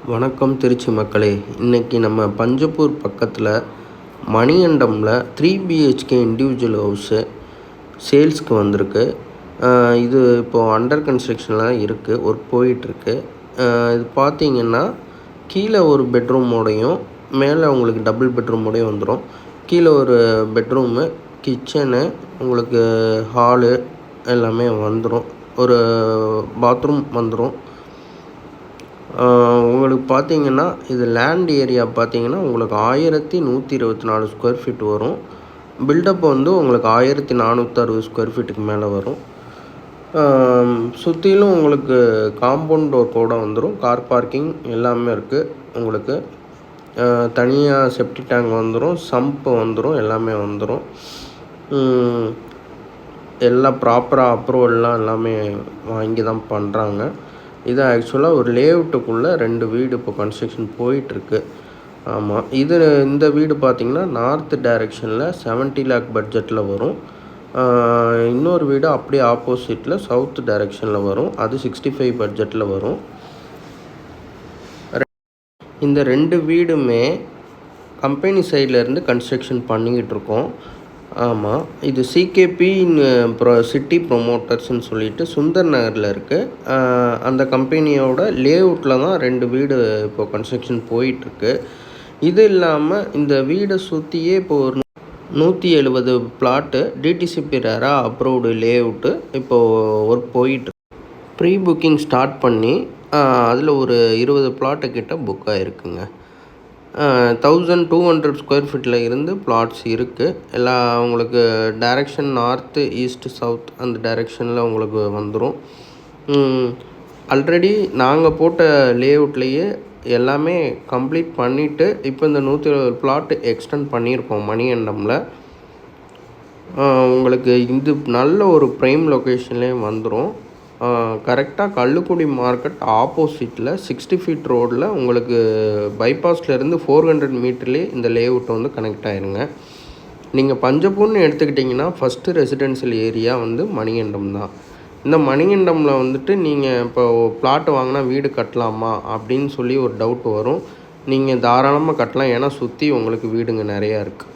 வணக்கம் திருச்சி மக்களே. இன்றைக்கி நம்ம பஞ்சப்பூர் பக்கத்தில் மணிகண்டமில் 3 BHK இண்டிவிஜுவல் ஹவுஸு சேல்ஸ்க்கு வந்திருக்கு. இது இப்போது அண்டர் கன்ஸ்ட்ரக்ஷனில் இருக்குது, ஒர்க் போயிட்டுருக்கு. இது பார்த்திங்கன்னா கீழே ஒரு பெட்ரூமோடையும் மேலே உங்களுக்கு டபுள் பெட்ரூமோடையும் வந்துடும். கீழே ஒரு பெட்ரூமு, கிச்சனு, உங்களுக்கு ஹாலு எல்லாமே வந்துடும். ஒரு பாத்ரூம் வந்துடும். உங்களுக்கு பார்த்திங்கன்னா இது லேண்ட் ஏரியா பார்த்திங்கன்னா உங்களுக்கு 1124 ஸ்கொயர் ஃபீட் வரும். பில்டப் வந்து உங்களுக்கு 1460 ஸ்கொயர் ஃபீட்டுக்கு மேலே வரும். சுற்றிலும் உங்களுக்கு காம்பவுண்ட் ஒர்க்கோடு வந்துடும். கார் பார்க்கிங் எல்லாமே இருக்குது. உங்களுக்கு தனியாக செப்டிக் டேங்க் வந்துடும், சம்ப்பு வந்துடும், எல்லாமே வந்துடும். எல்லாம் ப்ராப்பராக அப்ரூவல்லாம் எல்லாமே வாங்கி தான் பண்ணுறாங்க. இது ஆக்சுவலாக ஒரு லேஅவுட்டுக்குள்ளே 2 வீடு இப்போ கன்ஸ்ட்ரக்ஷன் போயிட்டுருக்கு. ஆமாம், இந்த வீடு பார்த்திங்கன்னா நார்த் டைரெக்ஷனில் 70 lakh பட்ஜெட்டில் வரும். இன்னொரு வீடு அப்படியே ஆப்போசிட்டில் சவுத் டைரெக்ஷனில் வரும். அது 65 பட்ஜெட்டில் வரும். இந்த 2 வீடுமே கம்பெனி சைட்லேருந்து கன்ஸ்ட்ரக்ஷன் பண்ணிக்கிட்டு இருக்கோம். ஆமாம், இது சிகேபி சிட்டி ப்ரொமோட்டர்ஸ்ன்னு சொல்லிட்டு சுந்தர் நகரில் இருக்குது. அந்த கம்பெனியோட லேஅவுட்டில் தான் 2 வீடு இப்போ கன்ஸ்ட்ரக்ஷன் போயிட்டுருக்கு. இது இல்லாமல் இந்த வீடை சுற்றியே இப்போது ஒரு 170 plot DTCP RERA approved layout இப்போது ஒர்க் போயிட்டு ப்ரீ புக்கிங் ஸ்டார்ட் பண்ணி அதில் ஒரு 20 பிளாட்டு கிட்ட புக் ஆகிருக்குங்க. 1200 ஸ்கொயர் ஃபீட்டில் இருந்து பிளாட்ஸ் இருக்குது. எல்லாம் உங்களுக்கு டைரெக்ஷன் நார்த்து, ஈஸ்ட்டு, சவுத் அந்த டைரெக்ஷனில் உங்களுக்கு வந்துடும். ஆல்ரெடி நாங்கள் போட்ட லேஅவுட்லேயே எல்லாமே கம்ப்ளீட் பண்ணிவிட்டு இப்போ இந்த 120 பிளாட் எக்ஸ்டெண்ட் பண்ணியிருக்கோம் மணிகண்டமில். உங்களுக்கு இது நல்ல ஒரு ப்ரைம் லொக்கேஷன்லேயே வந்துடும். கரெக்டாக கள்ளுக்குடி மார்க்கெட் ஆப்போசிட்டில் 60 ஃபீட் ரோடில் உங்களுக்கு பைபாஸ்லேருந்து 400 மீட்டர்லேயே இந்த லேஅவுட் வந்து கனெக்ட் ஆகிருங்க. நீங்கள் பஞ்சப்பூர்னு எடுத்துக்கிட்டிங்கன்னா ஃபஸ்ட்டு ரெசிடென்ஷியல் ஏரியா வந்து மணிகண்டம் தான். இந்த மணிகண்டமில் வந்துட்டு நீங்கள் இப்போ பிளாட் வாங்கினா வீடு கட்டலாமா அப்படின்னு சொல்லி ஒரு டவுட் வரும். நீங்கள் தாராளமாக கட்டலாம், ஏன்னா சுற்றி உங்களுக்கு வீடுங்க நிறையா இருக்குது.